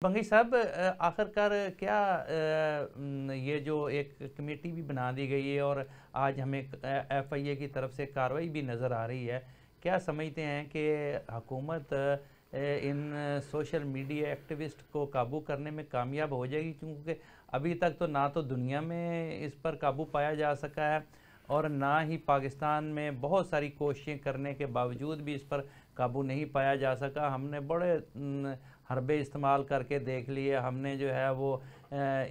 बंगी साहब, आखिरकार क्या ये जो एक कमेटी भी बना दी गई है और आज हमें एफआईए की तरफ से कार्रवाई भी नज़र आ रही है, क्या समझते हैं कि हुकूमत इन सोशल मीडिया एक्टिविस्ट को काबू करने में कामयाब हो जाएगी? क्योंकि अभी तक तो ना तो दुनिया में इस पर काबू पाया जा सका है और ना ही पाकिस्तान में बहुत सारी कोशिशें करने के बावजूद भी इस पर काबू नहीं पाया जा सका। हमने बड़े हरबे इस्तेमाल करके देख लिए, हमने जो है वो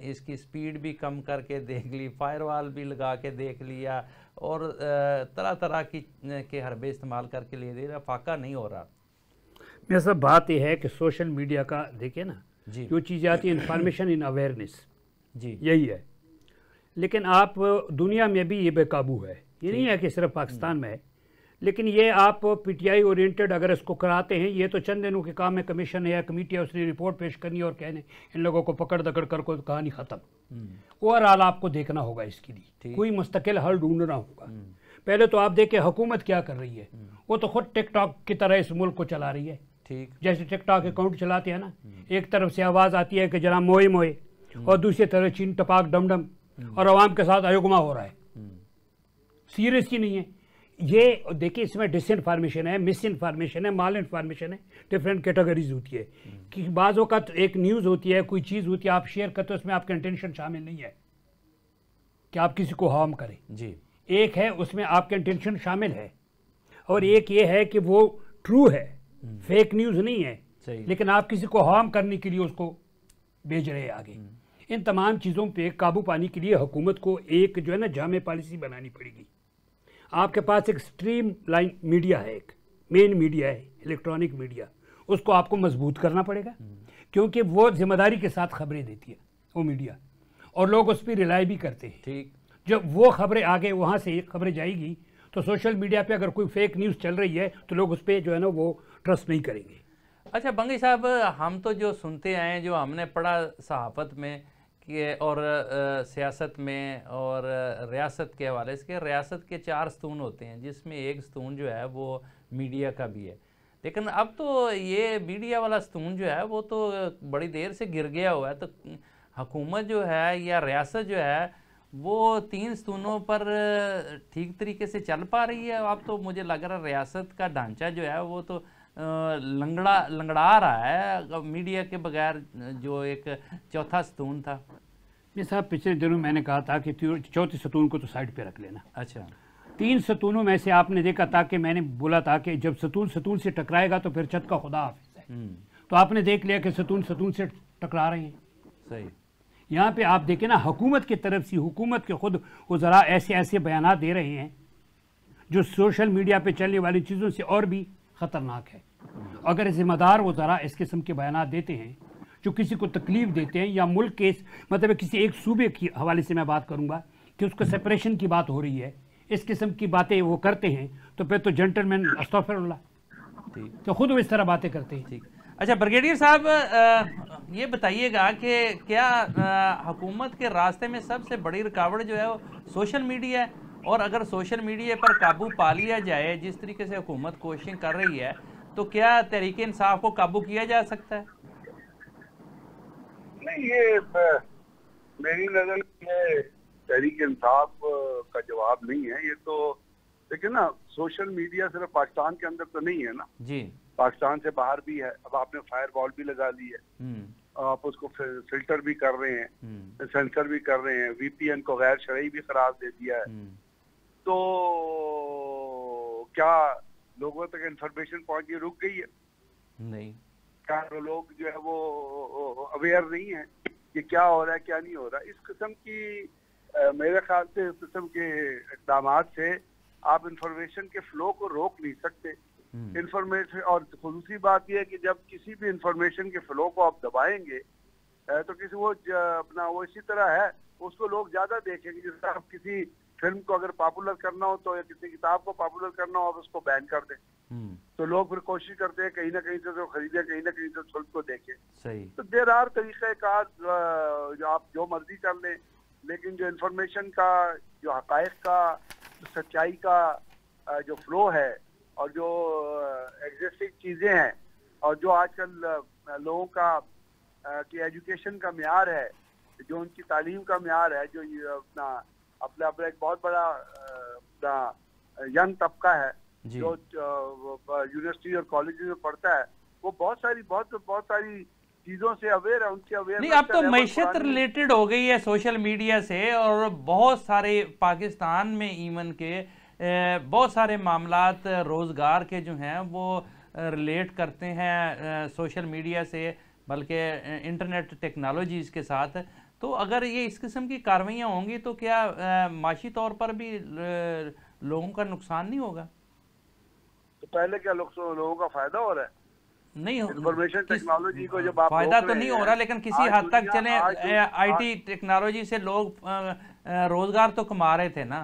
इसकी स्पीड भी कम करके देख ली, फायरवॉल भी लगा के देख लिया और तरह तरह की के हरबे इस्तेमाल करके ले दे रहा, फाका नहीं हो रहा। मेरा सब बात यह है कि सोशल मीडिया का देखिए ना जी जो चीज़ें आती है इंफॉर्मेशन इन अवेयरनेस, जी यही है। लेकिन आप दुनिया में भी ये बेकाबू है, ये नहीं है कि सिर्फ पाकिस्तान में है। लेकिन ये आप पीटीआई ओरिएंटेड अगर इसको कराते हैं, ये तो चंद दिनों के काम है, कमीशन है या कमेटी है, उसने रिपोर्ट पेश करनी और कहने इन लोगों को पकड़ दकड़ कर को कहानी ख़त्म। ओवरऑल आपको देखना होगा इसके लिए, कोई मुस्तकिल हल ढूंढना होगा। पहले तो आप देखें हुकूमत क्या कर रही है, वो तो खुद टिकटॉक की तरह इस मुल्क को चला रही है। ठीक, जैसे टिकटॉक अकाउंट चलाते हैं ना, एक तरफ से आवाज़ आती है कि जनाब मोए मोए, और दूसरी तरफ चीन टपाक डमडम, और आवाम के साथ अयोगमा हो रहा है। सीरियस ही नहीं है ये। देखिए इसमें डिसइंफॉर्मेशन है, मिस इन्फॉर्मेशन है, माल इन्फॉर्मेशन है, डिफरेंट कैटेगरीज होती है। कि बाज़ों का एक न्यूज़ होती है, कोई चीज़ होती है, आप शेयर करते हो, उसमें आपका इंटेंशन शामिल नहीं है कि आप किसी को हार्म करें जी। एक है उसमें आपका इंटेंशन शामिल है, और एक ये है कि वो ट्रू है, फेक न्यूज़ नहीं है, लेकिन आप किसी को हार्म करने के लिए उसको भेज रहे हैं आगे। इन तमाम चीज़ों पे काबू पाने के लिए हुकूमत को एक जो है ना जामे पॉलिसी बनानी पड़ेगी। आपके पास एक स्ट्रीम लाइन मीडिया है, एक मेन मीडिया है, इलेक्ट्रॉनिक मीडिया, उसको आपको मजबूत करना पड़ेगा, क्योंकि वो जिम्मेदारी के साथ खबरें देती है वो मीडिया, और लोग उस पर रिलाई भी करते हैं। ठीक, जब वो खबरें आगे वहाँ से खबरें जाएगी तो सोशल मीडिया पे अगर कोई फेक न्यूज़ चल रही है तो लोग उस पर जो है ना वो ट्रस्ट नहीं करेंगे। अच्छा बंगी साहब, हम तो जो सुनते आए हैं, जो हमने पढ़ा सहाफ़त में कि और सियासत में और रियासत के हवाले से, रियासत के 4 स्तून होते हैं जिसमें एक स्तून जो है वो मीडिया का भी है। लेकिन अब तो ये मीडिया वाला स्तून जो है वो तो बड़ी देर से गिर गया हुआ है। तो हुकूमत जो है या रियासत जो है वो 3 स्तूनों पर ठीक तरीके से चल पा रही है? अब तो मुझे लग रहा है रियासत का ढांचा जो है वो तो लंगड़ा रहा है मीडिया के बगैर, जो एक चौथा स्तून था। ये साहब पिछले दिनों मैंने कहा था कि चौथे सतून को तो साइड पे रख लेना। अच्छा, 3 सतूनों में से आपने देखा था कि मैंने बोला था कि जब सतून सतून से टकराएगा तो फिर छत का खुदा हाफिज है। तो आपने देख लिया कि सतून सतून से टकरा रहे हैं। सही। यहाँ पे आप देखें ना, हुकूमत की तरफ से, हुकूमत के खुद वज़रा ऐसे ऐसे बयानात दे रहे हैं जो सोशल मीडिया पे चलने वाली चीज़ों से और भी ख़तरनाक है। अगर ज़िम्मेदार वज़रा इस किस्म के बयानात देते हैं जो किसी को तकलीफ़ देते हैं, या मुल्क के मतलब किसी एक सूबे के हवाले से मैं बात करूँगा कि उसको सेपरेशन की बात हो रही है, इस किस्म की बातें वो करते हैं, तो फिर तो जेंटलमैन अस्तगफिरुल्लाह, ठीक, तो खुद वो इस तरह बातें करते हैं। ठीक। अच्छा ब्रिगेडियर साहब, ये बताइएगा कि क्या हुकूमत के रास्ते में सबसे बड़ी रुकावट जो है वो सोशल मीडिया है? और अगर सोशल मीडिया पर काबू पा लिया जाए, जिस तरीके से हुकूमत कोशिश कर रही है, तो क्या तहरीक इंसाफ को काबू किया जा सकता है? नहीं, ये मेरी नजर में तहरीक इंसाफ का जवाब नहीं है। ये तो देखिए ना, सोशल मीडिया सिर्फ पाकिस्तान के अंदर तो नहीं है ना जी, पाकिस्तान से बाहर भी है। अब आपने फायर वॉल भी लगा ली है, आप उसको फिल्टर भी कर रहे हैं, सेंसर भी कर रहे हैं, वीपीएन को गैर शरई भी करार दे दिया है। तो क्या लोगों तक इंफॉर्मेशन पहुंची रुक गई है? नहीं। क्या लोग जो है वो अवेयर नहीं है कि क्या हो रहा है क्या नहीं हो रहा? इस किस्म की मेरे ख्याल से इस किस्म के इक़दाम से आप इंफॉर्मेशन के फ्लो को रोक नहीं सकते। इंफॉर्मेशन, और खुसूसी बात यह है कि जब किसी भी इंफॉर्मेशन के फ्लो को आप दबाएंगे तो किसी वो अपना वो इसी तरह है, उसको लोग ज्यादा देखेंगे। जैसे आप किसी फिल्म को अगर पॉपुलर करना हो तो, या किसी किताब को पॉपुलर करना हो, आप उसको बैन कर दें तो लोग फिर कोशिश करते हैं कहीं ना कहीं से तो खरीदे, कहीं ना कहीं से फिल्म को देखें। सही। तो देर आर तरीक़ेकार जो आप जो मर्जी कर लें, लेकिन जो इंफॉर्मेशन का, जो हक़ाइक़ का, जो सच्चाई का जो फ्लो है, और जो एग्जिस्टिंग चीज़ें हैं, और जो आजकल लोगों का कि एजुकेशन का म्यार है, जो उनकी तालीम का म्यार है, जो ये अपना अपना अपना एक बहुत बड़ा अपना यंग तबका है जो यूनिवर्सिटी और कॉलेज में पढ़ता है, वो बहुत सारी चीजों से अवेयर है, उनकी अवेयर नहीं। अब तो मैशत रिलेटेड हो गई है सोशल मीडिया से, और बहुत सारे पाकिस्तान में इवन के बहुत सारे मामलात रोज़गार के जो हैं वो रिलेट करते हैं सोशल मीडिया से, बल्कि इंटरनेट टेक्नोलॉजीज़ के साथ। तो अगर ये इस किस्म की कार्रवाइयाँ होंगी तो क्या माशी तौर पर भी लोगों का नुकसान नहीं होगा? तो पहले क्या लोगों का फायदा हो रहा है? नहीं, इंफॉर्मेशन टेक्नोलॉजी को जब आप फायदा तो नहीं हो रहा, लेकिन किसी हद तक चले आईटी टेक्नोलॉजी से लोग रोजगार तो कमा रहे थे ना।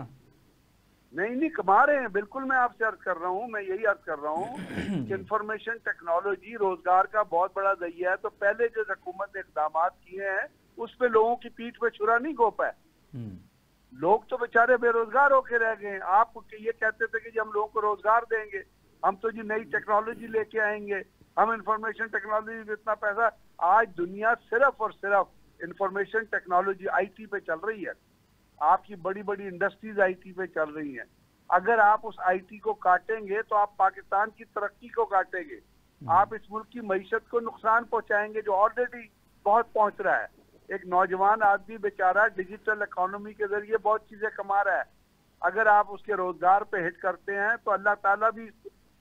नहीं कमा रहे हैं, बिल्कुल मैं आपसे अर्ज कर रहा हूँ, मैं यही अर्ज कर रहा हूँ कि इंफॉर्मेशन टेक्नोलॉजी रोजगार का बहुत बड़ा जरिया है। तो पहले जो हुकूमत ने इकदाम किए हैं उस पे लोगों की पीठ पे छुरा नहीं घोंपा है। लोग तो बेचारे बेरोजगार होके रह गए। आप ये कहते थे कि जी हम लोगों को रोजगार देंगे, हम तो जी नई टेक्नोलॉजी लेके आएंगे, हम इंफॉर्मेशन टेक्नोलॉजी में इतना पैसा। आज दुनिया सिर्फ और सिर्फ इंफॉर्मेशन टेक्नोलॉजी आईटी पे चल रही है। आपकी बड़ी बड़ी इंडस्ट्रीज आईटी पे चल रही हैं। अगर आप उस आईटी को काटेंगे तो आप पाकिस्तान की तरक्की को काटेंगे, आप इस मुल्क की मईशत को नुकसान पहुंचाएंगे जो ऑलरेडी बहुत पहुंच रहा है। एक नौजवान आदमी बेचारा डिजिटल इकोनॉमी के जरिए बहुत चीजें कमा रहा है। अगर आप उसके रोजगार पे हिट करते हैं तो अल्लाह ताला भी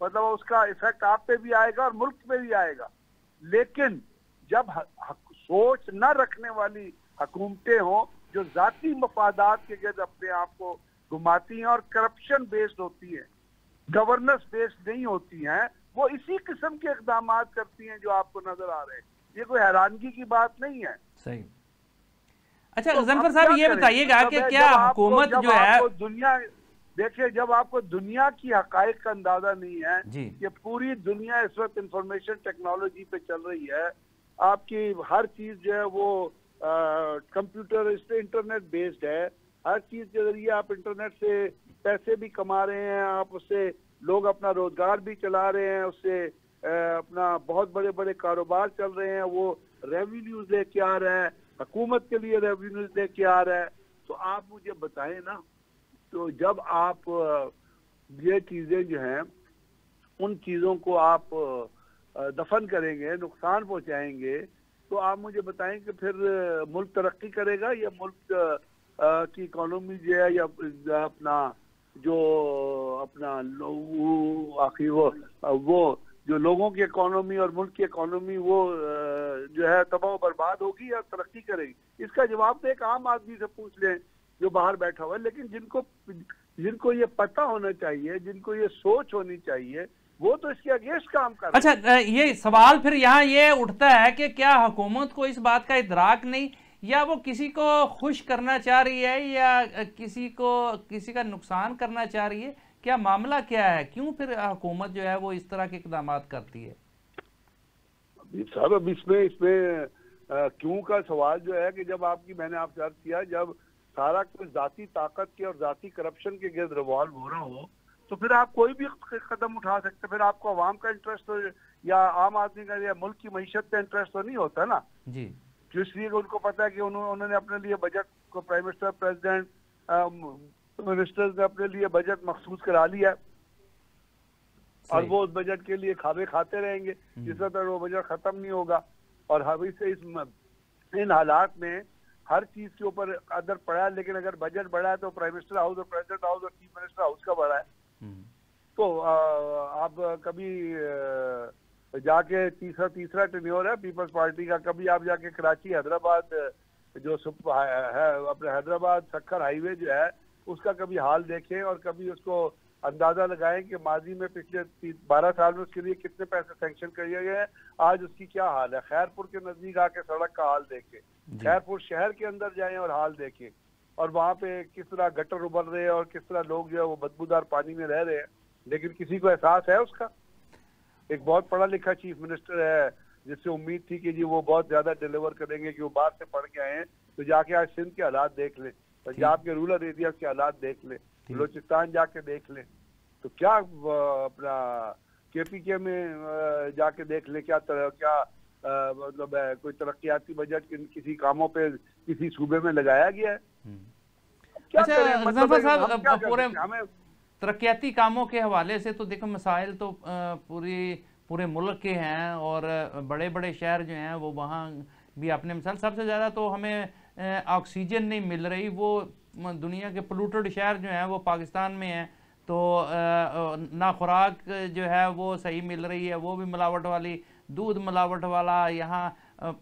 मतलब उसका इफेक्ट आप पे भी आएगा और मुल्क पे भी आएगा। लेकिन जब सोच न रखने वाली हुकूमतें हों जो जाती मफादात के गिर्द अपने आप को घुमाती हैं और करप्शन बेस्ड होती हैं, गवर्नेंस बेस्ड नहीं होती हैं, वो इसी किस्म के इकदाम करती हैं जो आपको नजर आ रहे हैं। ये कोई हैरानगी की बात नहीं है। सही। अच्छा गजनफर साहब ये बताइएगा कि क्या हुकूमत जो है दुनिया देखिए, जब आपको दुनिया की हकायक का अंदाजा नहीं है कि पूरी दुनिया इस वक्त इंफॉर्मेशन टेक्नोलॉजी पे चल रही है, आपकी हर चीज जो है वो कंप्यूटर इस पे इंटरनेट बेस्ड है, हर चीज के जरिए आप इंटरनेट से पैसे भी कमा रहे हैं, आप उससे लोग अपना रोजगार भी चला रहे हैं, उससे अपना बहुत बड़े बड़े कारोबार चल रहे हैं, वो रेवेन्यूज लेके आ रहा है, हुकूमत के लिए रेवेन्यूज लेके आ रहा है। तो आप मुझे बताएं ना, तो जब आप ये चीजें जो हैं उन चीजों को आप दफन करेंगे, नुकसान पहुंचाएंगे, तो आप मुझे बताएं कि फिर मुल्क तरक्की करेगा या मुल्क की इकोनॉमी जो है या अपना जो अपना आखिर वो जो लोगों की इकोनॉमी और मुल्क की इकोनॉमी वो जो है तबाह बर्बाद होगी या तरक्की करेगी? इसका जवाब तो एक आम आदमी से पूछ लें जो बाहर बैठा हुआ है। लेकिन जिनको ये पता होना चाहिए, जिनको ये सोच होनी चाहिए, वो तो इसके अगेंस्ट काम कर रहे हैं। अच्छा, ये सवाल फिर यहाँ ये उठता है कि क्या हुकूमत को इस बात का इदराक नहीं, या वो किसी को खुश करना चाह रही है या किसी का नुकसान करना चाह रही है? क्या मामला क्या है? क्यों फिर हुकूमत जो है वो इस तरह के इकदाम करती है? सर अब इसमें क्यों का सवाल जो है कि जब मैंने आपसे अर्ज किया, जब सारा कुछ जाती ताकत के और जाती करप्शन के गिर्द रिवॉल्व हो रहा हो, तो फिर आप कोई भी कदम उठा सकते। फिर आपको अवाम का इंटरेस्ट हो या आम आदमी का या मुल्क की मईशत का इंटरेस्ट तो नहीं होता ना जी। इसलिए उनको पता है कि उन्होंने अपने लिए बजट को प्राइम मिनिस्टर, प्रेसिडेंट, मिनिस्टर्स ने अपने लिए बजट मखसूस करा लिया और वो उस बजट के लिए खावे खाते रहेंगे जिस तक वो बजट खत्म नहीं होगा। और इन हालात में हर चीज के ऊपर अदर पड़ा है, लेकिन अगर बजट बढ़ा है तो प्राइम मिनिस्टर हाउस और प्रेसिडेंट हाउस और चीफ मिनिस्टर हाउस का बढ़ा है। तो आप कभी जाके तीसरा टेन्योर है पीपल्स पार्टी का, कभी आप जाके कराची हैदराबाद जो है अपने हैदराबाद सक्खर हाईवे जो है उसका कभी हाल देखें और कभी उसको अंदाजा लगाएं कि माजी में पिछले 12 साल में उसके लिए कितने पैसे सैंक्शन किए गए हैं, आज उसकी क्या हाल है। खैरपुर के नजदीक आके सड़क का हाल देखें, खैरपुर शहर के अंदर जाएं और हाल देखें, और वहाँ पे किस तरह गटर उबल रहे हैं और किस तरह लोग जो है वो बदबूदार पानी में रह रहे हैं, लेकिन किसी को एहसास है उसका। एक बहुत पढ़ा लिखा चीफ मिनिस्टर है जिससे उम्मीद थी कि जी वो बहुत ज्यादा डिलीवर करेंगे कि वो बाहर से पढ़ के आए हैं, तो जाके आज सिंध के हालात देख लें, पंजाब के रूरल एरिया के हालात देख लें, बलोचिस्तान जाके देख लें, तो क्या अपना KPK में जाके देख लें क्या मतलब कोई तरक्याती बजट किसी कामों पे किसी सूबे में लगाया गया है? क्या अच्छा करें? मतलब गजनफर साहब, क्या पूरे हमें तरक्याती कामों के हवाले से तो देखो मसाइल तो पूरे मुल्क के हैं, और बड़े बड़े शहर जो हैं वो वहाँ भी अपने मिसाल, सबसे ज़्यादा तो हमें ऑक्सीजन नहीं मिल रही, वो दुनिया के पोल्यूटेड शहर जो हैं वो पाकिस्तान में हैं, तो ना खुराक जो है वो सही मिल रही है, वो भी मिलावट वाली, दूध मिलावट वाला, यहाँ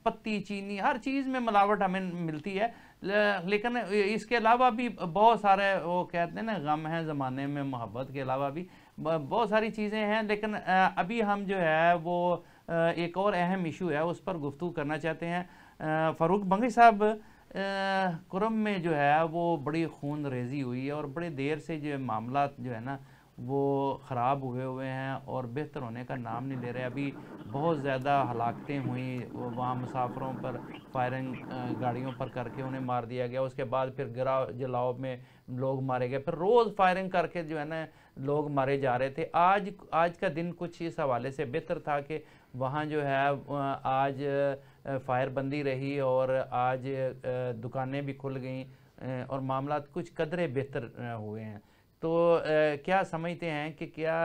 पत्ती चीनी हर चीज़ में मिलावट हमें मिलती है। लेकिन इसके अलावा भी बहुत सारे वो कहते हैं ना गम है ज़माने में, मोहब्बत के अलावा भी बहुत सारी चीज़ें हैं। लेकिन अभी हम जो है वो एक और अहम इशू है उस पर गुफ्तगू करना चाहते हैं। फ़ारूक बंगी साहब, कुरम में जो है वो बड़ी खून रेजी हुई है और बड़े देर से जो मामला जो है ना वो ख़राब हुए हैं और बेहतर होने का नाम नहीं ले रहे। अभी बहुत ज़्यादा हलाकतें हुई, वहाँ मुसाफिरों पर फायरिंग गाड़ियों पर करके उन्हें मार दिया गया, उसके बाद फिर गिराव जलाव में लोग मारे गए, फिर रोज़ फायरिंग करके जो है ना लोग मारे जा रहे थे। आज का दिन कुछ इस हवाले से बेहतर था कि वहाँ जो है आज फायरबंदी रही और आज दुकानें भी खुल गई और मामला कुछ कदरे बेहतर हुए हैं। तो क्या समझते हैं कि क्या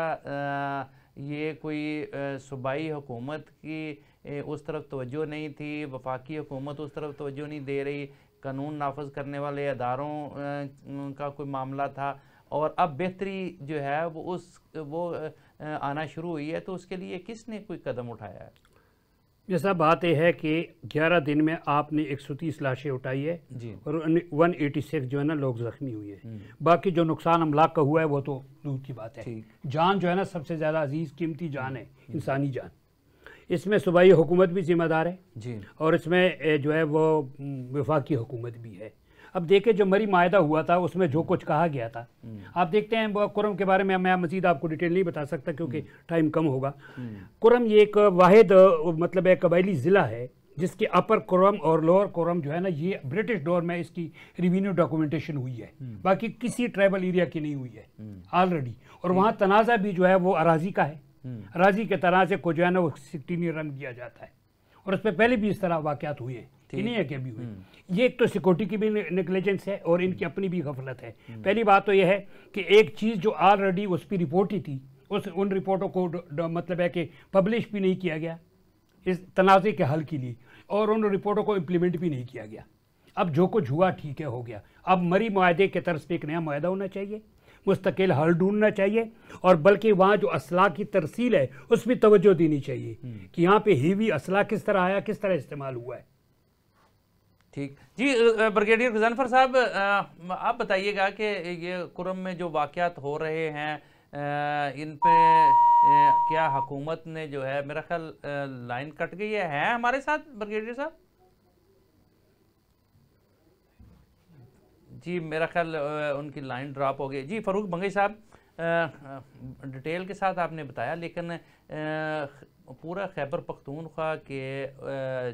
ये कोई सूबाई हुकूमत की उस तरफ तवज्जो नहीं थी, वफाकी हुकूमत उस तरफ तवज्जो नहीं दे रही, कानून नाफज करने वाले अदारों का कोई मामला था, और अब बेहतरी जो है वो आना शुरू हुई है, तो उसके लिए किसने कोई कदम उठाया है? जैसा बात यह है कि 11 दिन में आपने 130 लाशें उठाई है जी, और 186 जो है ना लोग जख्मी हुए हैं। बाकी जो नुकसान अमलाक का हुआ है वो तो दूर की बात है। जान जो है ना सबसे ज़्यादा अजीज़ कीमती जान है, इंसानी जान। इसमें सूबाई हुकूमत भी जिम्मेदार है जी, और इसमें जो है वो वफाकी हुकूमत भी है। अब देखें जो मरी मायदा हुआ था उसमें जो कुछ कहा गया था, आप देखते हैं कुरम के बारे में मैं मज़ीद आपको डिटेल नहीं बता सकता क्योंकि टाइम कम होगा। कुरम ये एक वाहिद मतलब एक कबायली ज़िला है जिसके अपर कुरम और लोअर कुरम जो है ना ये ब्रिटिश दौर में इसकी रिवेन्यू डॉक्यूमेंटेशन हुई है, बाकी किसी ट्राइबल एरिया की नहीं हुई है ऑलरेडी। और वहाँ तनाज़ा भी जो है वो अराजी का है, अराजी के तनाज़े को जो है ना वो सिक्सटीनी रंग दिया जाता है और उस पर पहले भी इस तरह वाक़यात हुए हैं, नहीं है कि अभी हुए। ये एक तो सिक्योरिटी की भी नेग्लिजेंस है और इनकी अपनी भी गफलत है। पहली बात तो यह है कि एक चीज़ जो ऑलरेडी उस पर रिपोर्ट ही थी उन रिपोर्टों को मतलब है कि पब्लिश भी नहीं किया गया इस तनाज़े के हल के लिए, और उन रिपोर्टों को इम्प्लीमेंट भी नहीं किया गया। अब जो कुछ हुआ ठीक है, हो गया। अब मरी मुआहदे के तर्ज पे एक नया मुआहदा होना चाहिए, मुस्तकिल हल ढूंढना चाहिए, और बल्कि वहाँ जो असला की तरसील है उस पर तवज्जो देनी चाहिए कि यहाँ पे हीवी असला किस तरह आया, किस तरह इस्तेमाल हुआ है। ठीक जी, ब्रिगेडियर गजनफर साहब, आप बताइएगा कि ये कुरम में जो वाक़यात हो रहे हैं इन पे क्या हुकूमत ने जो है, मेरा ख्याल लाइन कट गई है हमारे साथ ब्रिगेडियर साहब जी, मेरा ख्याल उनकी लाइन ड्रॉप हो गई। जी फ़ारूक बंगी साहब, डिटेल के साथ आपने बताया, लेकिन पूरा खैबर पख्तूनख्वा के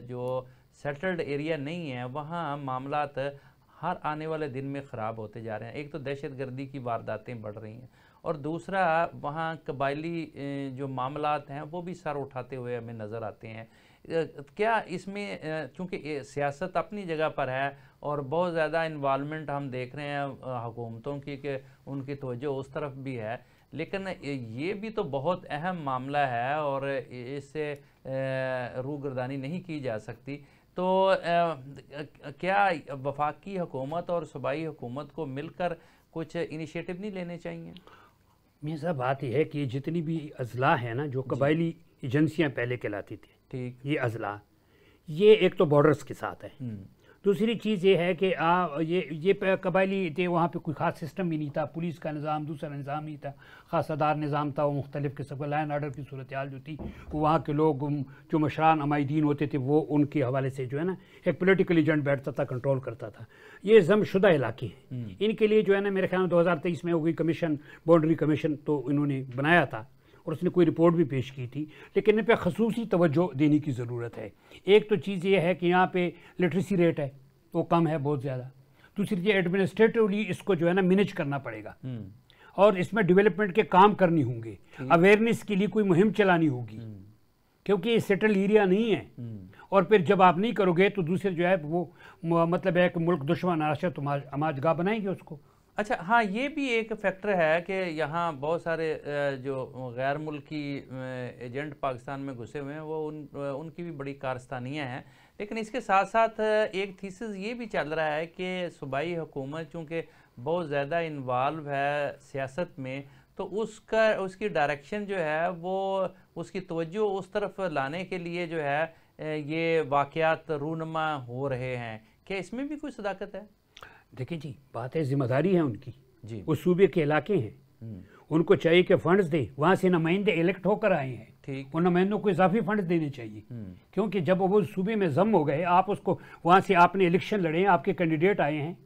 जो सेटल्ड एरिया नहीं है वहाँ मामलात हर आने वाले दिन में ख़राब होते जा रहे हैं। एक तो दहशत गर्दी की वारदातें बढ़ रही हैं और दूसरा वहाँ कबायली जो मामलात हैं वो भी सर उठाते हुए हमें नज़र आते हैं। क्या इसमें चूँकि सियासत अपनी जगह पर है और बहुत ज़्यादा इन्वॉल्वमेंट हम देख रहे हैं हुकूमतों की कि उनकी तवज्जो उस तरफ भी है, लेकिन ये भी तो बहुत अहम मामला है और इससे रूगर्दानी नहीं की जा सकती। तो क्या वफाकी हुकूमत और सूबाई हुकूमत को मिलकर कुछ इनिशिएटिव नहीं लेने चाहिए? मेरा बात यह है कि जितनी भी अजला है ना जो कबायली एजेंसियां पहले कहलाती थी, ठीक, ये अजला ये एक तो बॉर्डर्स के साथ है, दूसरी चीज़ ये है कि ये कबायली थे, वहाँ पे कोई ख़ास सिस्टम भी नहीं था, पुलिस का निज़ाम दूसरा निज़ाम नहीं था, ख़ासदार निज़ाम था, वो मुख्तलिफ़ किस्म का लाइन आर्डर की सूरत हाल जो थी वो वहाँ के लोग जो मशरान अमायदीन होते थे वो उनके हवाले से जो है ना एक पोलिटिकल एजेंट बैठता था, कंट्रोल करता था। ये जमशुदा इलाके हैं, इनके लिए जो है ना मेरे ख्याल में 2023 में हो गई कमीशन, बाउंड्री कमीशन तो इन्होंने बनाया था और उसने कोई रिपोर्ट भी पेश की थी, लेकिन इन पर खसूसी तवज्जो देने की ज़रूरत है। एक तो चीज़ ये है कि यहाँ पे लिटरेसी रेट है वो कम है बहुत ज़्यादा, दूसरी चीज़ एडमिनिस्ट्रेटिवली इसको जो है ना मैनेज करना पड़ेगा और इसमें डेवलपमेंट के काम करनी होंगे, अवेयरनेस के लिए कोई मुहिम चलानी होगी क्योंकि ये सेटल एरिया नहीं है। और फिर जब आप नहीं करोगे तो दूसरे जो है वो मतलब है कि मुल्क दुश्मन आशा तुम अमाजगा बनाएंगे उसको। अच्छा, हाँ, ये भी एक फैक्टर है कि यहाँ बहुत सारे जो गैर मुल्की एजेंट पाकिस्तान में घुसे हुए हैं, वो उनकी भी बड़ी कारस्तानियाँ हैं। लेकिन इसके साथ साथ एक थीसिस ये भी चल रहा है कि सूबाई हुकूमत चूँकि बहुत ज़्यादा इन्वॉल्व है सियासत में, तो उसकी डायरेक्शन जो है वो उसकी तवज्जो उस तरफ लाने के लिए जो है ये वाक़यात रूनमा हो रहे हैं। क्या इसमें भी कोई सदाकत है? देखिए जी, बात है जिम्मेदारी है उनकी जी, उस सूबे के इलाके हैं, उनको चाहिए कि फंड्स दे, वहाँ से नुमाइंदे इलेक्ट होकर आए हैं, ठीक, उन नुमाइंदों को इजाफी फंड्स देने चाहिए। क्योंकि जब वो सूबे में जम हो गए, आप उसको वहाँ से आपने इलेक्शन लड़े, आपके कैंडिडेट आए हैं,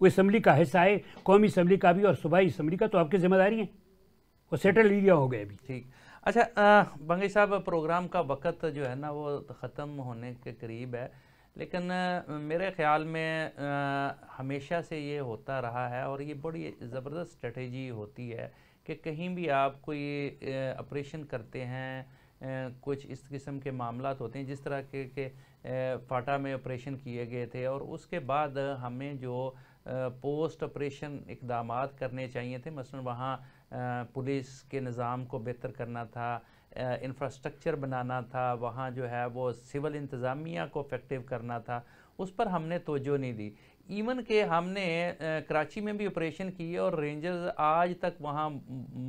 वो असम्बली का हिस्सा है, कौमी असम्बली का भी और सूबाई असम्बली का, तो आपकी जिम्मेदारी है, वो सेटल एरिया हो गए अभी। ठीक। अच्छा, बंगी साहब, प्रोग्राम का वक्त जो है ना वो ख़त्म होने के करीब है, लेकिन मेरे ख़्याल में हमेशा से ये होता रहा है और ये बड़ी ज़बरदस्त स्ट्रेटजी होती है कि कहीं भी आप कोई ऑपरेशन करते हैं, कुछ इस किस्म के मामलात होते हैं जिस तरह के फाटा में ऑपरेशन किए गए थे, और उसके बाद हमें जो पोस्ट ऑपरेशन इक़दामात करने चाहिए थे, मसलन वहाँ पुलिस के निज़ाम को बेहतर करना था, इंफ्रास्ट्रक्चर बनाना था, वहाँ जो है वो सिविल इंतज़ामिया को इफेक्टिव करना था, उस पर हमने तवज्जो नहीं दी। इवन के हमने कराची में भी ऑपरेशन किए और रेंजर्स आज तक वहाँ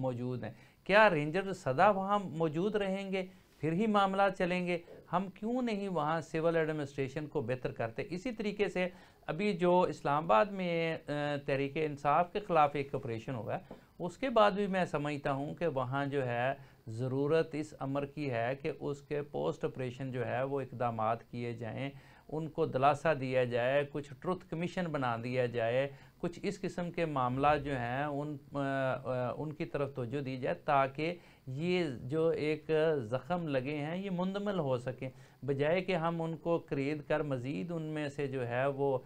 मौजूद हैं। क्या रेंजर्स सदा वहाँ मौजूद रहेंगे फिर ही मामला चलेंगे? हम क्यों नहीं वहाँ सिविल एडमिनिस्ट्रेशन को बेहतर करते? इसी तरीके से अभी जो इस्लामाबाद में तहरीक इंसाफ के ख़िलाफ़ एक ऑपरेशन हुआ है, उसके बाद भी मैं समझता हूँ कि वहाँ जो है ज़रूरत इस अमर की है कि उसके पोस्ट ऑपरेशन जो है वो इक़दामात किए जाएं, उनको दिलासा दिया जाए, कुछ ट्रुथ कमीशन बना दिया जाए, कुछ इस किस्म के मामला जो हैं उनकी तरफ तवज्जो दी जाए, ताकि ये जो एक ज़ख़म लगे हैं ये मुंदमल हो सकें, बजाय कि हम उनको खरीद कर मज़ीद उनमें से जो है वो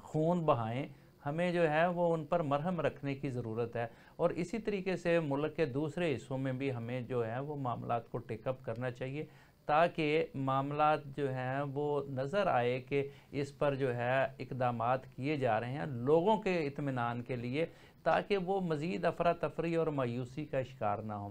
खून बहाएं। हमें जो है वो उन पर मरहम रखने की ज़रूरत है, और इसी तरीके से मुल्क के दूसरे हिस्सों में भी हमें जो है वो मामलात को टेकअप करना चाहिए, ताकि मामलात जो हैं वो नज़र आए कि इस पर जो है इक़दामात किए जा रहे हैं लोगों के इत्मीनान के लिए, ताकि वो मज़ीद अफरा तफरी और मायूसी का शिकार ना हों।